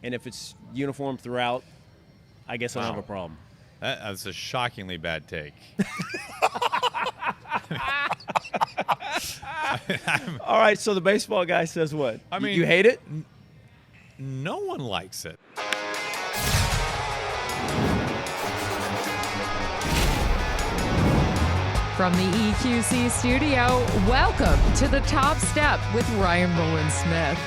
And if it's uniform throughout, I guess I don't have a problem. That's a shockingly bad take. All right, so the baseball guy says what? I mean, you hate it? No one likes it. From the EQC studio, welcome to The Top Step with Ryan Rowland-Smith.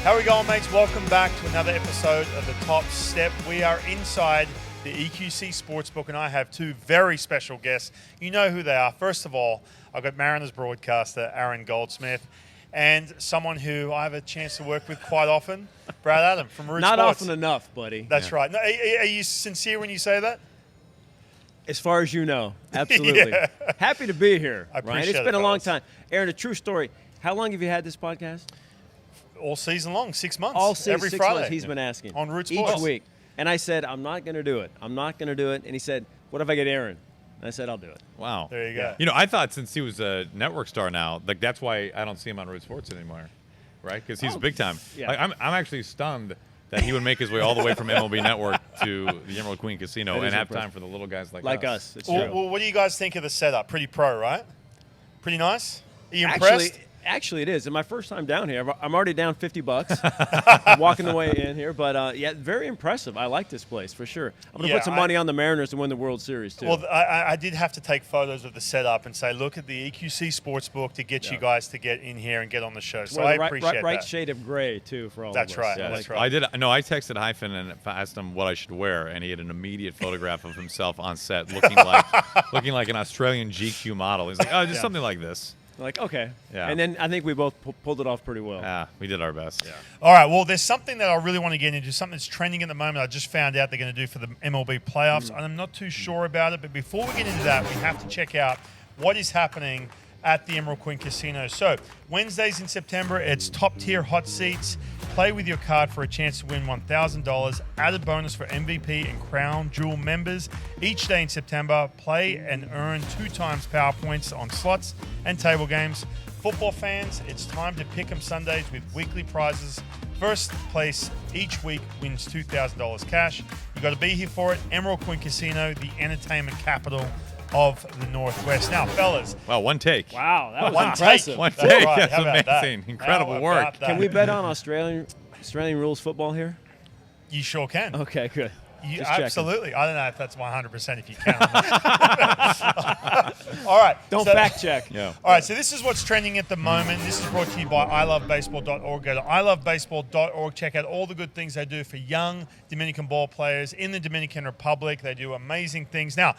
How are we going, mates? Welcome back to another episode of The Top Step. We are inside the EQC Sportsbook, and I have two very special guests. You know who they are. First of all, I've got Mariners broadcaster Ryan Goldsmith, and someone who I have a chance to work with quite often, Brad Adam from Root Not Sports. often enough, buddy. That's right. No, are you sincere when you say that? As far as you know, absolutely. Yeah. Happy to be here, I appreciate Ryan. It's it, been a long fellas. time. Aaron, a true story. How long have you had this podcast? All season long, 6 months. All season, every 6 Friday. months he's been asking. On Root Sports. Each week. And I said, I'm not going to do it. I'm not going to do it. And he said, what if I get Aaron? And I said, I'll do it. Wow. There you go. You know, I thought since he was a network star now, like that's why I don't see him on Root Sports anymore, right? Because he's big time. yeah. Like, I'm actually stunned that he would make his way all the way from MLB Network to the Emerald Queen Casino That and is have impressive. time for the little guys like us. It's Well, true. what do you guys think of the setup? Pretty pro, right? Pretty nice? Are you impressed? Actually, it is. And my first time down here, I'm already down $50 walking the way in here. But, yeah, very impressive. I like this place for sure. I'm going to put some money on the Mariners to win the World Series, too. Well, I did have to take photos of the setup and say, look at the EQC Sportsbook to get you guys to get in here and get on the show. So I appreciate right that. shade of gray, too, for all That's of us. right. Yeah, That's like- right. I did. No, I texted Hyphen and asked him what I should wear, and he had an immediate photograph of himself on set, looking like an Australian GQ model. He's like, oh, just something like this. Like, okay. Yeah. And then I think we both pulled it off pretty well. Yeah, we did our best. Yeah. All right, well, there's something that I really want to get into, something that's trending at the moment. I just found out they're going to do for the MLB playoffs, and I'm not too sure about it. But before we get into that, we have to check out what is happening at the Emerald Queen Casino. So Wednesdays in September, it's top-tier hot seats. Play with your card for a chance to win $1,000. Added bonus for MVP and Crown Jewel members. Each day in September, play and earn 2 times power points on slots and table games. Football fans, it's time to pick 'em Sundays with weekly prizes. First place each week wins $2,000 cash. You got to be here for it. Emerald Queen Casino, the entertainment capital of the Northwest. Now, fellas, Wow, one take. Wow, that was One impressive. take. One That's take. right. That's How about that? amazing. Incredible How work. about that? Can we bet on Australian rules football here? You sure can. Okay, good. You, Just checking. absolutely. I don't know if that's 100% if you can. All right. Don't so- fact check. Yeah. All right, so this is what's trending at the moment. This is brought to you by ilovebaseball.org. Go to ilovebaseball.org. Check out all the good things they do for young Dominican ball players in the Dominican Republic. They do amazing things. Now,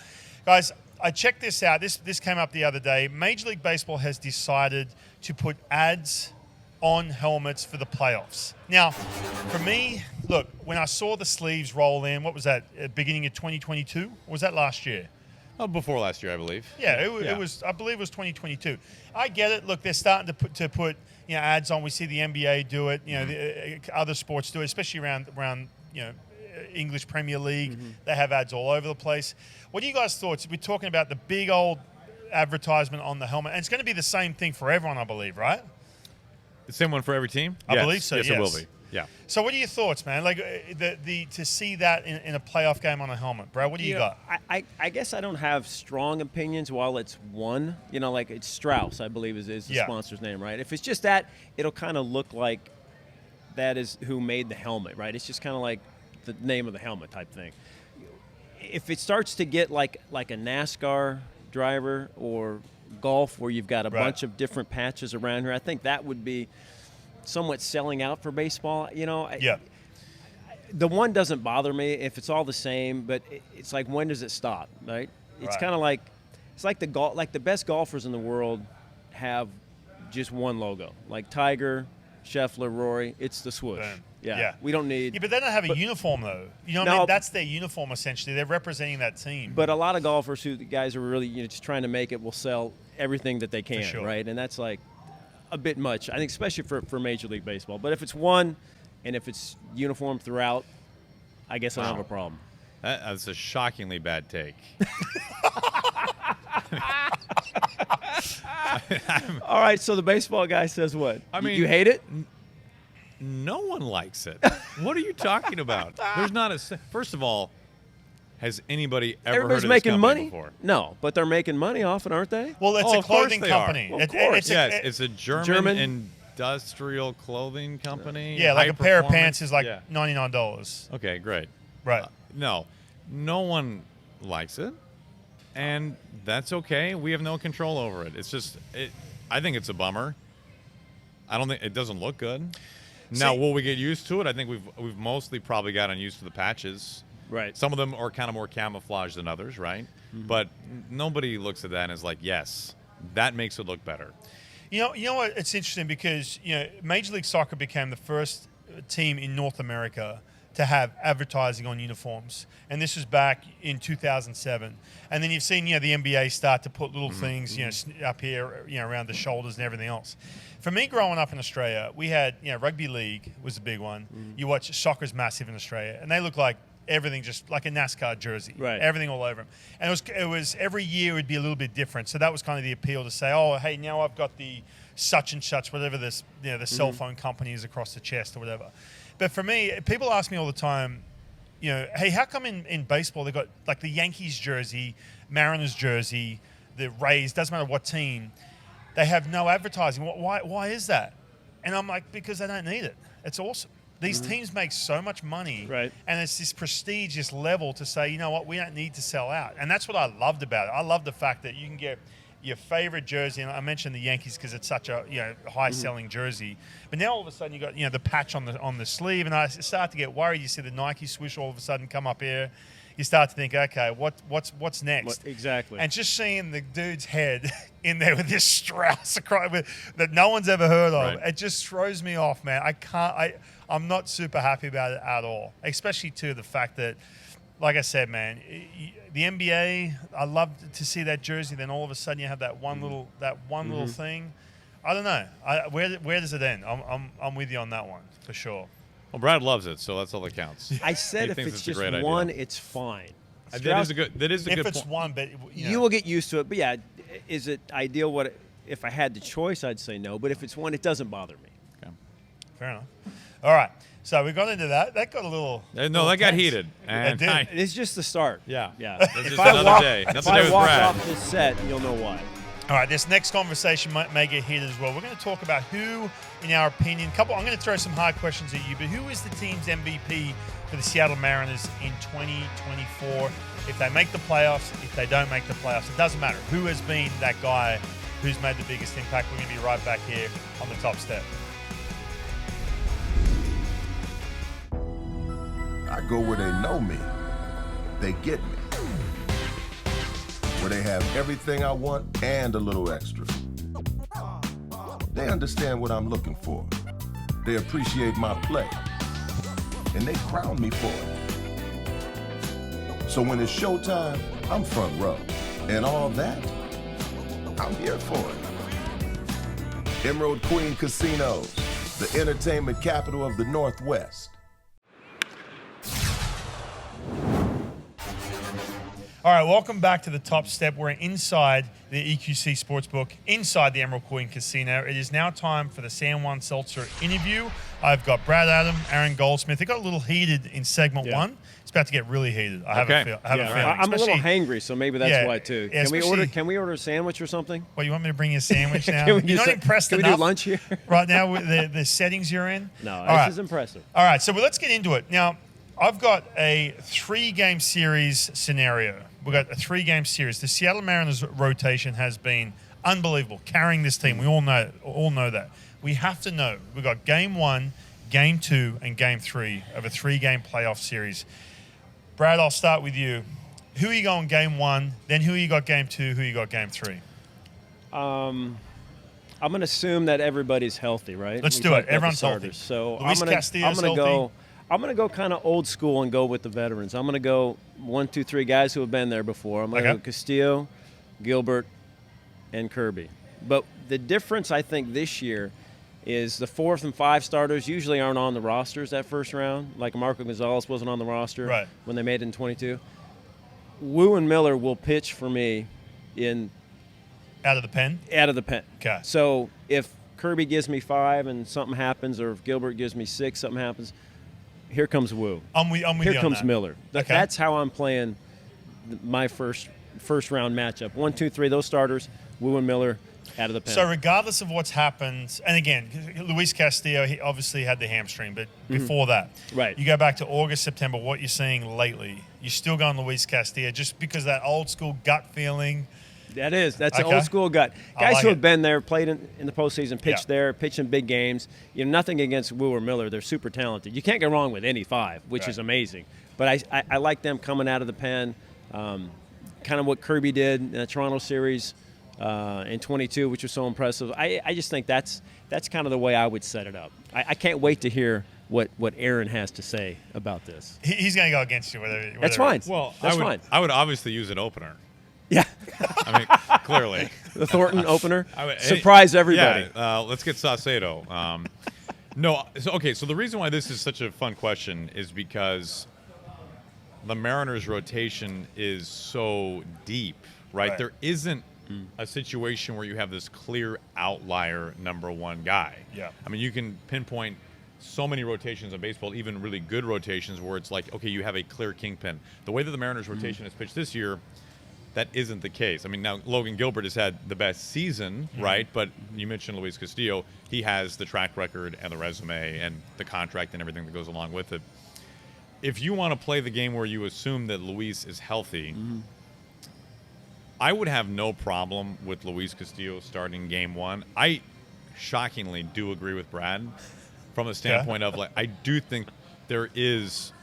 guys, I checked this out. This came up the other day. Major League Baseball has decided to put ads on helmets for the playoffs. Now, for me, look, when I saw the sleeves roll in, what was that, beginning of 2022? Or was that last year? Oh, before last year, I believe. Yeah, it was. I believe it was 2022. I get it. Look, they're starting to put ads on. We see the NBA do it. The other sports do it, especially around English Premier League. They have ads all over the place. What are you guys' thoughts? We're talking about the big old advertisement on the helmet, and it's going to be the same thing for everyone, I believe, right? The same one for every team? I Yes. believe so, Yes, it yes. will be. Yeah. So, what are your thoughts, man? Like to see that in a playoff game on a helmet, Brad. What do you got? I guess I don't have strong opinions while it's one. Like it's Strauss, I believe, is the sponsor's name, right? If it's just that, it'll kind of look like that is who made the helmet, right? It's just kind of like the name of the helmet type thing. If it starts to get like a NASCAR driver or golf where you've got a bunch of different patches around here, I think that would be somewhat selling out for baseball. Yeah. The one doesn't bother me if it's all the same, but it's like, when does it stop, right? It's Right. kind of like, it's like the best golfers in the world have just one logo, like Tiger, Scheffler, Rory. It's the swoosh. Boom. Yeah. Yeah. We don't need. Yeah, but they don't have a uniform though. You know what I No. mean? That's their uniform essentially. They're representing that team. But a lot of golfers the guys are really just trying to make it will sell everything that they can, sure. right? And that's like a bit much, I think, especially for Major League Baseball. But if it's one, and if it's uniform throughout, I guess I don't have a problem. That's a shockingly bad take. All right, so the baseball guy says what? I mean, you hate it? No one likes it. What are you talking about? There's not a. First of all, has anybody ever Everybody's heard of making this company money. Before? No, but they're making money off it, aren't they? Well, it's Oh, a of course clothing they company. are. Of course. Yes, it's a German industrial clothing company. Yeah, like high a pair of performance. pants is like Yeah. $99. Okay, great. Right. No one likes it, and that's okay. We have no control over it. It's just, I think it's a bummer. I don't think it doesn't look good. Now, will we get used to it? I think we've mostly probably gotten used to the patches. Right. Some of them are kind of more camouflage than others, right? Mm-hmm. But nobody looks at that and is like, yes, that makes it look better. You know what? It's interesting because Major League Soccer became the first team in North America to have advertising on uniforms, and this was back in 2007. And then you've seen the NBA start to put little things up here around the shoulders and everything else. For me, growing up in Australia, we had rugby league was a big one. You watch soccer's massive in Australia, and they look like everything just like a NASCAR jersey, right? Everything all over them. And it was every year would be a little bit different. So that was kind of the appeal to say, oh, hey, now I've got the such and such, whatever this the cell phone company is across the chest or whatever. But for me, people ask me all the time, hey, how come in baseball they got like the Yankees jersey, Mariners jersey, the Rays, doesn't matter what team, they have no advertising. Why is that? And I'm like, because they don't need it. It's awesome. These teams make so much money, right? And it's this prestigious level to say, you know what, we don't need to sell out. And that's what I loved about it. I love the fact that you can get your favorite jersey, and I mentioned the Yankees because it's such a high-selling jersey. But now all of a sudden you got the patch on the sleeve, and I start to get worried. You see the Nike swoosh all of a sudden come up here. You start to think, okay, what's next? Exactly. And just seeing the dude's head in there with this Strauss that no one's ever heard of, right. It just throws me off, man. I'm not super happy about it at all, especially to the fact that, like I said, man, the NBA, I love to see that jersey. Then all of a sudden you have that one little thing. I don't know. Where does it end? I'm with you on that one for sure. Well, Brad loves it, so that's all that counts. I said if it's just one, it's fine. That is a good If it's point. one, but you will get used to it. But yeah, is it ideal? If I had the choice, I'd say no. But if it's one, it doesn't bother me. Okay. Fair enough. All right. So we got into that. That got a little. No, that got heated. It did. It's just the start. Yeah. It's just if I another walk, day. Another If day I with walk Brad. off this set, you'll know why. All right, this next conversation may get heated as well. We're going to talk about who, in our opinion, I'm going to throw some hard questions at you, but who is the team's MVP for the Seattle Mariners in 2024? If they make the playoffs, if they don't make the playoffs, it doesn't matter. Who has been that guy who's made the biggest impact? We're going to be right back here on the Top Step. I go where they know me. They get me. Where they have everything I want and a little extra. They understand what I'm looking for. They appreciate my play. And they crown me for it. So when it's showtime, I'm front row. And all that, I'm here for it. Emerald Queen Casinos, the entertainment capital of the Northwest. All right, welcome back to the Top Step. We're inside the EQC Sportsbook, inside the Emerald Queen Casino. It is now time for the San Juan Seltzer interview. I've got Brad Adam, Aaron Goldsmith. It got a little heated in segment one. It's about to get really heated. I have a feeling. I'm a little hangry, so maybe that's why too. Yeah, Can we order a sandwich or something? Well, you want me to bring you a sandwich now? You're not impressed enough? Can we do lunch here? right now with the settings you're in? No, All this right. is impressive. All right, so let's get into it. Now, I've got a 3-game series scenario. We've got a 3-game series. The Seattle Mariners rotation has been unbelievable, carrying this team. We all know that. We have to know. We've got Game 1, Game 2, and Game 3 of a 3-game playoff series. Brad, I'll start with you. Who are you going Game 1? Then who you got Game 2? Who you got Game 3? I'm going to assume that everybody's healthy, right? Let's do it. Everyone's healthy. So Luis Castillo's healthy. I'm going to go kind of old school and go with the veterans. I'm going to go 1, 2, 3 guys who have been there before. I'm going to go Castillo, Gilbert, and Kirby. But the difference, I think, this year is the 4th and 5 starters usually aren't on the rosters that first round. Like Marco Gonzalez wasn't on the roster when they made it in 22. Wu and Miller will pitch for me in out of the pen. Out of the pen. Okay. So if Kirby gives me 5 and something happens, or if Gilbert gives me 6, something happens, here comes Wu. I'm with Here you on comes that. Miller. Okay. That's how I'm playing my first round matchup. 1, 2, 3, those starters, Wu and Miller out of the pen. So regardless of what's happened, and again, Luis Castillo, he obviously had the hamstring, but before that, Right. you go back to August, September, what you're seeing lately, you're still going Luis Castillo just because that old school gut feeling. That's an Okay. old school gut. I Guys like who have it. been there, played in the postseason, pitched Yeah. there, pitched in big games. Nothing against Wu or Miller. They're super talented. You can't go wrong with any 5, which Right. is amazing. But I like them coming out of the pen, kind of what Kirby did in the Toronto series in 22, which was so impressive. I just think that's kind of the way I would set it up. I can't wait to hear what Aaron has to say about this. He's going to go against you. Whether That's it fine. is. Well, That's fine. I would obviously use an opener. Yeah, I mean, clearly. the Thornton opener. I would- Surprise everybody. Yeah, let's get Saucedo. So the reason why this is such a fun question is because the Mariners' rotation is so deep, right? Right. There isn't a situation where you have this clear outlier number 1 guy. Yeah. I mean, you can pinpoint so many rotations in baseball, even really good rotations, where it's like, okay, you have a clear kingpin. The way that the Mariners' rotation has pitched this year, that isn't the case. I mean, now Logan Gilbert has had the best season, right? But you mentioned Luis Castillo. He has the track record and the resume and the contract and everything that goes along with it. If you want to play the game where you assume that Luis is healthy, I would have no problem with Luis Castillo starting game 1. I shockingly do agree with Brad from a standpoint of, like, I do think there is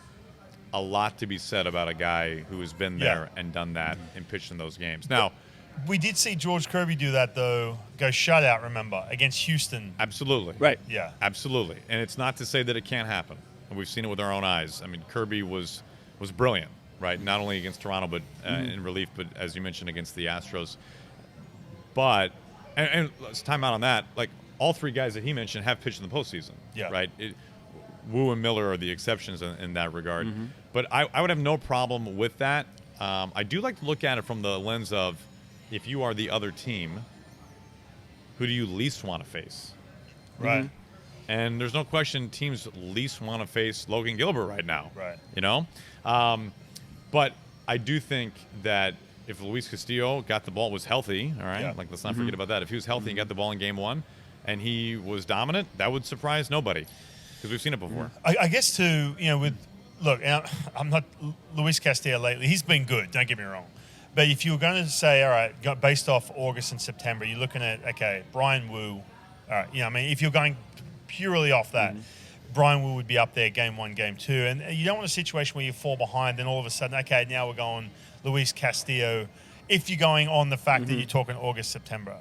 a lot to be said about a guy who has been there and done that and pitched in those games. Now, We did see George Kirby do that, though, go shutout, remember, against Houston. absolutely. Right. Yeah. Absolutely. And it's not to say that it can't happen. And we've seen it with our own eyes. I mean, Kirby was brilliant, right? Not only against Toronto, but in relief, but as you mentioned, against the Astros. But, and let's time out on that, like, all 3 guys that he mentioned have pitched in the postseason, Yeah. right? Wu and Miller are the exceptions in that regard. But I would have no problem with that. I do like to look at it from the lens of, if you are the other team, who do you least want to face? Right. And there's no question teams least want to face Logan Gilbert right now. Right. You know? But I do think that if Luis Castillo got the ball, was healthy, all right? Yeah. Like, let's not forget about that. If he was healthy and got the ball in game 1 and he was dominant, that would surprise nobody because we've seen it before. I guess, too, look, I'm not Luis Castillo lately. He's been good, don't get me wrong. But if you were going to say, all right, based off August and September, you're looking at, okay, Brian Wu. All right, if you're going purely off that, Brian Wu would be up there game 1, game 2. And you don't want a situation where you fall behind and all of a sudden, okay, now we're going Luis Castillo. If you're going on the fact that you're talking August, September,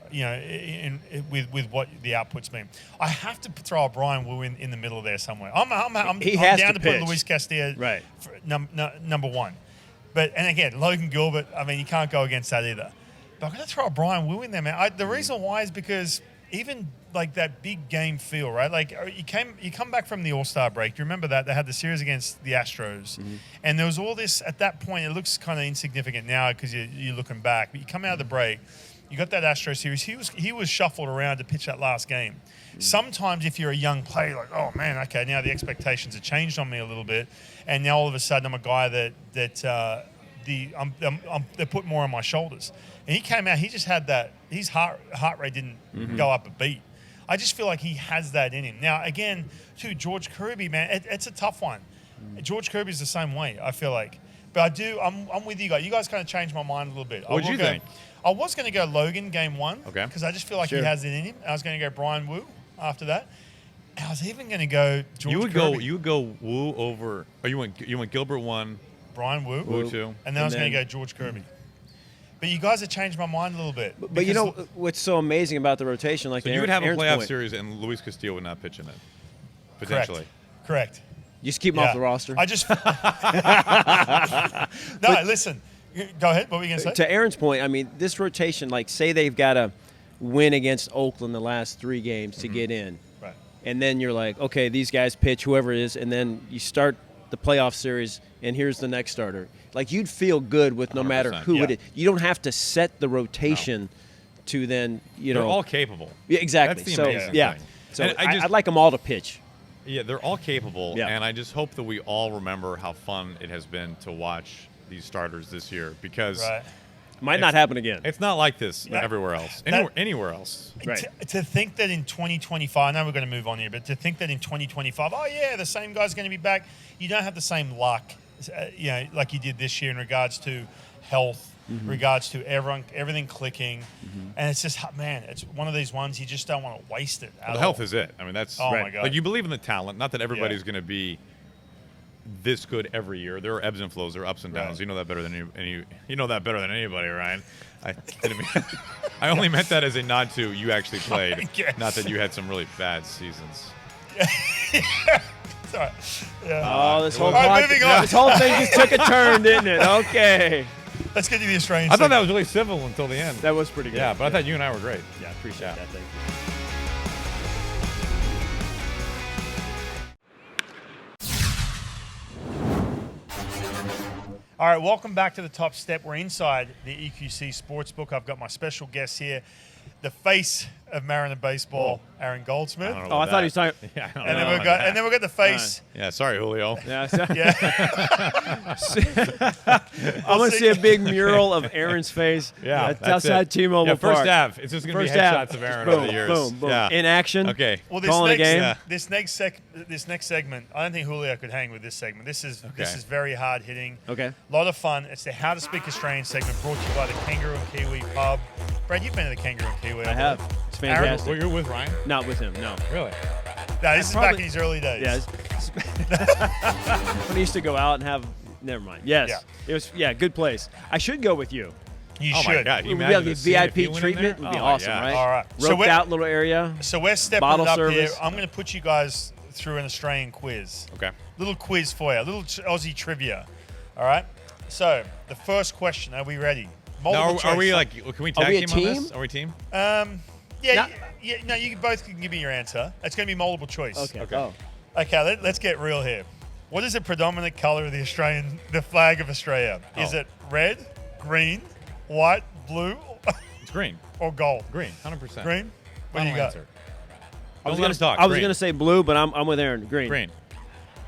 with what the output's been. I have to throw a Brian Wu in the middle there somewhere. I'm He has down to to put pitch. Luis Castillo Right. for number 1. And again, Logan Gilbert, I mean, you can't go against that either. But I'm going to throw a Brian Wu in there, man. The reason why is because even like that big game feel, right? Like you come back from the All-Star break. Do you remember that? They had the series against the Astros. And there was all this, at that point, it looks kind of insignificant now because you're looking back. But you come out of the break, you got that Astros series. He was shuffled around to pitch that last game. Sometimes if you're a young player, like, oh, man, okay, now the expectations have changed on me a little bit. And now all of a sudden I'm a guy that they put more on my shoulders. And he came out, he just had that, his heart rate didn't go up a beat. I just feel like he has that in him. Now, again, too, George Kirby, man, it's a tough one. George Kirby's the same way, I feel like. But I'm with you guys. You guys kind of changed my mind a little bit. What'd you think? I was going to go Logan game 1. Okay. Because I just feel like Sure. he has it in him. I was going to go Brian Wu after that. And I was even going to go George Kirby. You would go Wu over, or you went Gilbert 1, Brian Wu. Wu 2. And then I was going to then- go George Kirby. But you guys have changed my mind a little bit. But you know what's so amazing about the rotation? Like So you would have a Aaron's playoff point, series and Luis Castillo would not pitch in it, potentially. Correct. You just keep him off the roster. I just no. Listen, go ahead. What were you going to say? To Aaron's point, I mean, this rotation, like, say they've got to win against Oakland the last 3 games to get in. Right. And then you're like, okay, these guys pitch, whoever it is, and then you start the playoff series, and here's the next starter. Like, you'd feel good with no matter 100%, who it yeah. is. You don't have to set the rotation to then, They're all capable. Yeah, exactly. That's the amazing yeah. thing. So And I'd like them all to pitch. Yeah, they're all capable, Yeah. and I just hope that we all remember how fun it has been to watch these starters this year, because Might not happen again. it's not like this everywhere else, anywhere else. Right. To think that in 2025, I know we're going to move on here, but to think that in 2025, oh yeah, the same guy's going to be back. You don't have the same luck, like you did this year in regards to health, regards to everything clicking, and it's just, man, it's one of these ones you just don't want to waste it. The health is it. I mean, that's my God. Like, you believe in the talent. Not that everybody's going to be this good every year. There are ebbs and flows. There are ups and downs. Right. You know that better than you know that better than anybody, Ryan. I only meant that as a nod to you actually played, not that you had some really bad seasons. Sorry. Oh, this whole moving on. this whole thing just took a turn, didn't it? Okay. Let's get to the Australian. I thought that was really civil until the end. That was pretty good. Yeah, but I thought you and I were great. Yeah, appreciate that. Thank you. All right, welcome back to the Top Step. We're inside the EQC Sportsbook. I've got my special guest here, the face of Mariner baseball, Aaron Goldsmith. Oh, I thought he was talking. Yeah, I don't And know then about we've got the face. Yeah, sorry, Julio. Yeah, Yeah. I want to see a big mural of Aaron's face. Yeah, That's that's outside it. T-Mobile Yeah, first Park. half. It's just going to be First half. headshots of Aaron Boom, over the years. boom, boom. Yeah. In action. Okay. Well, Calling the game. this next segment, I don't think Julio could hang with this segment. This is very hard hitting. Okay. A lot of fun. It's the How to Speak Australian segment brought to you by the Kangaroo and Kiwi Pub. Brad, you've been to the Kangaroo and Kiwi. I have. It's fantastic. Well, you're with Ryan? Not with him, no. Really? No, this is back in his early days. Yeah. When he used to go out and have. Never mind. Yes. Yeah. It was. Yeah. Good place. I should go with you. You Oh should. my God! You We'd imagine be the scene if VIP you went in treatment there? would be Oh, awesome, yeah. right? All right. So Roped we're- out little area. So we're stepping Bottle it up service. here. I'm going to put you guys through an Australian quiz. Okay. Little quiz for you. Little Aussie trivia. All right. So the first question. Are we ready? Now, Multiple are we choice. like? Can we tag we a team on team? this? Are we a team? Yeah. No. No. You both can give me your answer. It's going to be multiple choice. Okay. Oh. Okay. Let's get real here. What is the predominant color of the flag of Australia? Is Oh. it red, green, white, blue, It's green. or gold? Green. 100%. Green. What do you Final got? answer. I was Don't let us talk. I was Green. gonna say blue, but I'm with Aaron. Green. Green.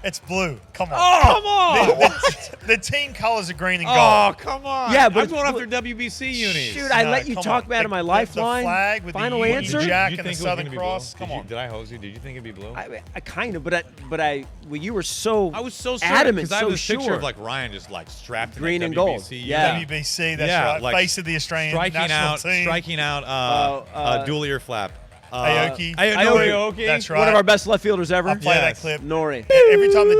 It's blue. Come on. Oh, come on! The team colors are green and gold. Oh, come on! Yeah, but I'm going it's- after WBC unis. Shoot, I No, let you come talk on. about it. My lifeline. The flag with Final the answer. Union Jack Did you and the think it was Southern gonna be Cross. blue? Come on. Did I hose you? Did you think it'd be blue? I kind of, but well, you were so. I was so adamant, because I have so this picture sure. of like Ryan just like strapped in Green that and WBC gold. uni. Yeah. WBC, that's Yeah, right. like Face of the Australian national team. striking out dual ear flap. Aoki. Aoki. That's right. One of our best left fielders ever. I'll play Yes. that clip. Nori. Every time the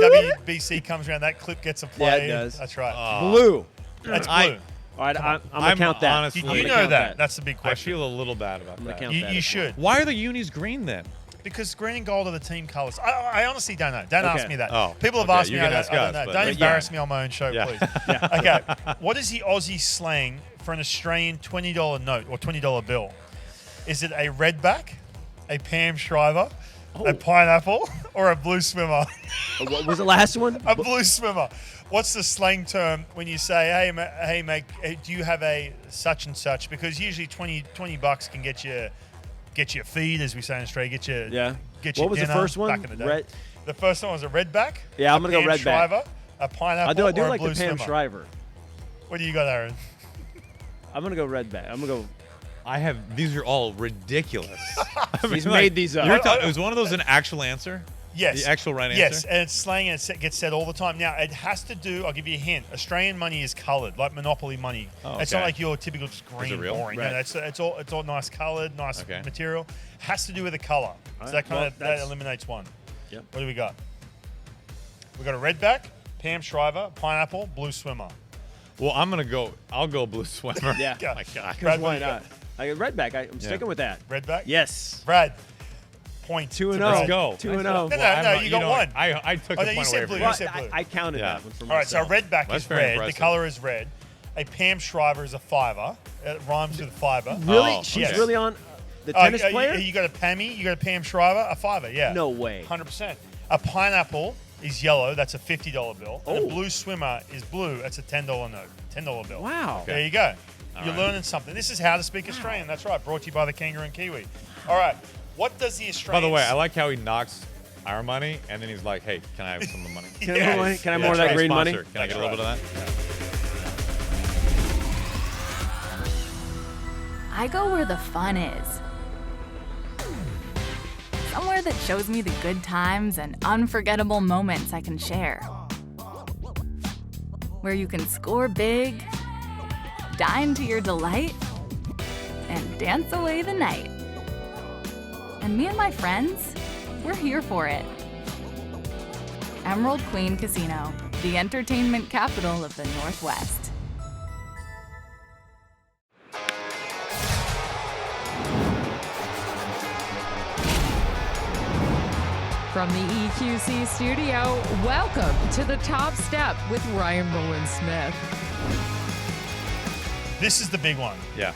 WBC comes around, that clip gets a play. Yeah, it does. That's right. Blue. That's blue. I- All right, I'm gonna count that. honestly- you I'm gonna know count that. That's the big I question. feel a little bad about gonna that. count You that as should. Why are the unis green then? Because green and gold are the team colors. I honestly don't know. Don't ask Okay. me that. Oh, People have okay. asked You me. can I ask don't us, know. but- Don't but embarrass yeah. me on my own show, Yeah. please. Okay. What is the Aussie slang for an Australian $20 note or $20 bill? Is it a redback, a Pam Shriver, a pineapple, or a blue swimmer? What was the last one? A blue swimmer. What's the slang term when you say, hey, mate, do you have a such and such? Because usually $20 can get you a feed, as we say in Australia. Get you What was the dinner first one? Back in the day. Red- The first one was a redback. Yeah, I'm a gonna go Pam redback. Shriver, a pineapple, I do or a like blue the Pam swimmer. Shriver. What do you got, Aaron? I'm gonna go redback. I'm gonna go. I have. These are all ridiculous. He's made these up. Is one of those an actual answer? Yes. The actual right answer? Yes, and it's slang and it gets said all the time. Now, it has to do, I'll give you a hint. Australian money is coloured, like Monopoly money. Oh, It's okay. not like your typical just green, it real? boring. Right. No, it's all nice coloured, nice Okay. material. Has to do with the colour. So that Well, that that's- eliminates one. Yep. What do we got? We got a redback, Pam Shriver, pineapple, blue swimmer. Well, I'll go blue swimmer. Yeah. Go. My God. Brad, what Why do you not? I got redback. I'm sticking with that. got? Redback? Yes. Brad, point. 2-0. Let's go. 2-0. No, you got one. I took Oh, the no, you point said away blue. from You you. said blue. I counted Yeah. that one for All right, so a myself. redback That's is very red. impressive. The colour is red. A Pam Shriver is a fiver. It rhymes with fiver. Really? Oh, She's okay. really on the tennis player? You got a Pammy, you got a Pam Shriver, a fiver, yeah. No way. 100%. A pineapple is yellow, that's a $50 bill. And Oh. a blue swimmer is blue, that's a $10 note, $10 bill. Wow. There you go. You're learning something. This is How to Speak Australian. That's right. Brought to you by the Kangaroo and Kiwi. All right. What does the Australian... By the way, I like how he knocks our money, and then he's like, hey, can I have some of the money? Can I have more money? Can I have more of that Hey, green sponsor, money? Can I get a little bit of that? I go where the fun is. Somewhere that shows me the good times and unforgettable moments I can share. Where you can score big, dine to your delight, and dance away the night. And me and my friends, we're here for it. Emerald Queen Casino, the entertainment capital of the Northwest. From the EQC studio, welcome to the Top Step with Ryan Rowland-Smith. This is the big one. Yeah.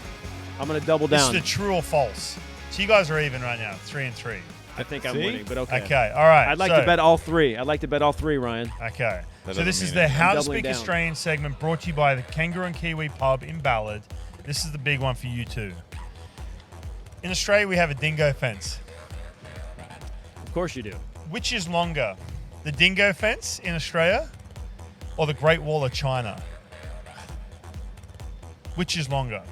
I'm going to double This down. is the true or false. So you guys are even right now, 3-3. I think I'm See? winning, but okay. Okay, all right. I'd like so- to bet all three. I'd like to bet all three, Ryan. Okay. That So this doesn't is mean the How to doubling Speak down. Australian segment brought to you by the Kangaroo and Kiwi pub in Ballard. This is the big one for you two. In Australia, we have a dingo fence. Of course you do. Which is longer, the dingo fence in Australia or the Great Wall of China? Which is longer?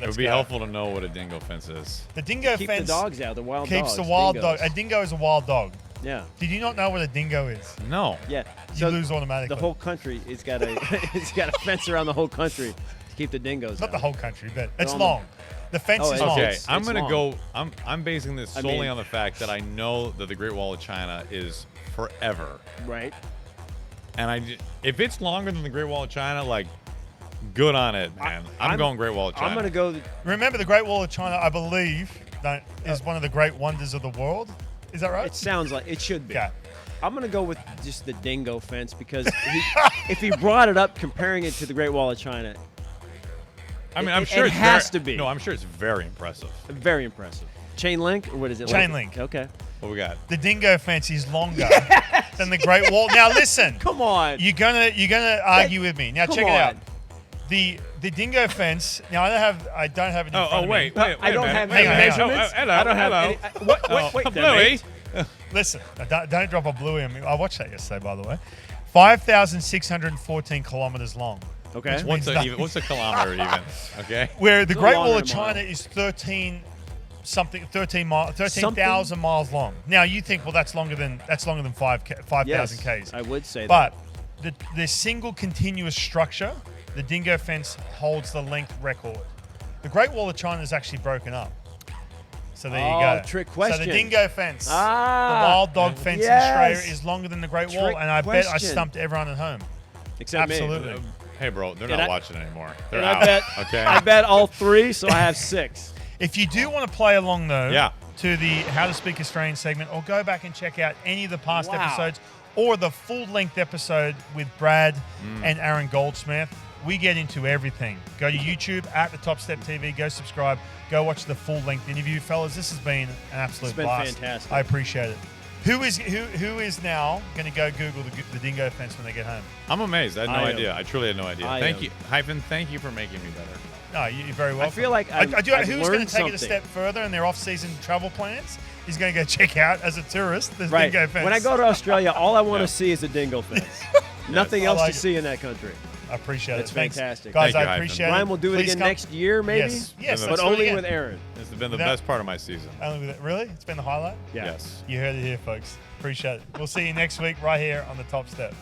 It would be helpful to know what a dingo fence is. The dingo Keep fence the dogs out. The wild keeps dogs. the wild dingoes. dog. A dingo is a wild dog. Yeah. Did you not know what a dingo is? No. Yeah. You lose automatically. The whole country has got a it's got a fence around the whole country to keep the dingoes Not out. the whole country, but it's on the- long. The fence Oh, is it- long. Okay, It's I'm gonna long. go. I'm basing this I solely mean- on the fact that I know that the Great Wall of China is forever, Right. and if it's longer than the Great Wall of China, like, good on it, man. I'm going Great Wall of China. I'm going to go. Remember, the Great Wall of China, I believe, is one of the great wonders of the world. Is that right? It sounds like it should be. Okay. I'm going to go with just the dingo fence because if he brought it up comparing it to the Great Wall of China, I mean, it- I'm it sure it's has very, to be. No, I'm sure it's very impressive. very impressive. Chain link or what is it? Chain link. Okay. What we got? The dingo fence is longer than the Great Wall. Now listen, Come on. you're gonna argue with me. Now Come check it out. on. The dingo fence. Now I don't have it in front Oh, of wait, me. wait, I don't a minute. have Hang any on, hang on. measurements. Oh, hello, I don't have hello. any. Wait, there, Bluey. mate. Listen, don't drop a bluey on me. I watched that yesterday, by the way. 5,614 kilometers long. Okay. What's a kilometer even? Okay. Where the It's Great longer Wall of than a mile. China is 13,000 miles long. Now you think, well, that's longer than 5,000 Yes, k's. I would say But the single continuous structure, the dingo fence holds the length record. The Great Wall of China is actually broken up. So there you Oh, go. trick So question. the dingo fence, Ah, the wild dog fence yes. in Australia is longer than the Great Wall, Trick and I bet I question. stumped everyone at home. that. Except Absolutely. me. Hey, bro, they're And not I- watching anymore. They're And out. I bet. Okay. I bet all three, so I have 6. If you do want to play along, though, Yeah. to the How to Speak Australian segment, or go back and check out any of the past Wow. episodes, or the full-length episode with Brad and Aaron Goldsmith, we get into everything. Go to YouTube at the Top Step TV. Go subscribe. Go watch the full-length interview, fellas. This has been an absolute It's been blast. fantastic. I appreciate it. Who is now going to go Google the dingo fence when they get home? I'm amazed. I had no I am. idea. I truly had no idea. I Thank am. you, Hyphen. Thank you for making me better. No, you're very welcome. feel like I do. I've Who's going to take learned it a something. step further in their off-season travel plans? He's going to go check out as a tourist the Right. dingo fence. When I go to Australia, all I want Yeah. to see is a dingo fence. Nothing I else like to it. see in that country. I appreciate That's it. Thanks. fantastic. Guys. Thank you, I Hyphen. appreciate it. Ryan, we'll do it Please again come- next year, maybe. Yes, But let's But do it only again. with Aaron. This has been the Without- best part of my season. Only with it. Really? It's been the highlight? Yeah. Yes. You heard it here, folks. Appreciate it. We'll see you next week right here on the Top Step.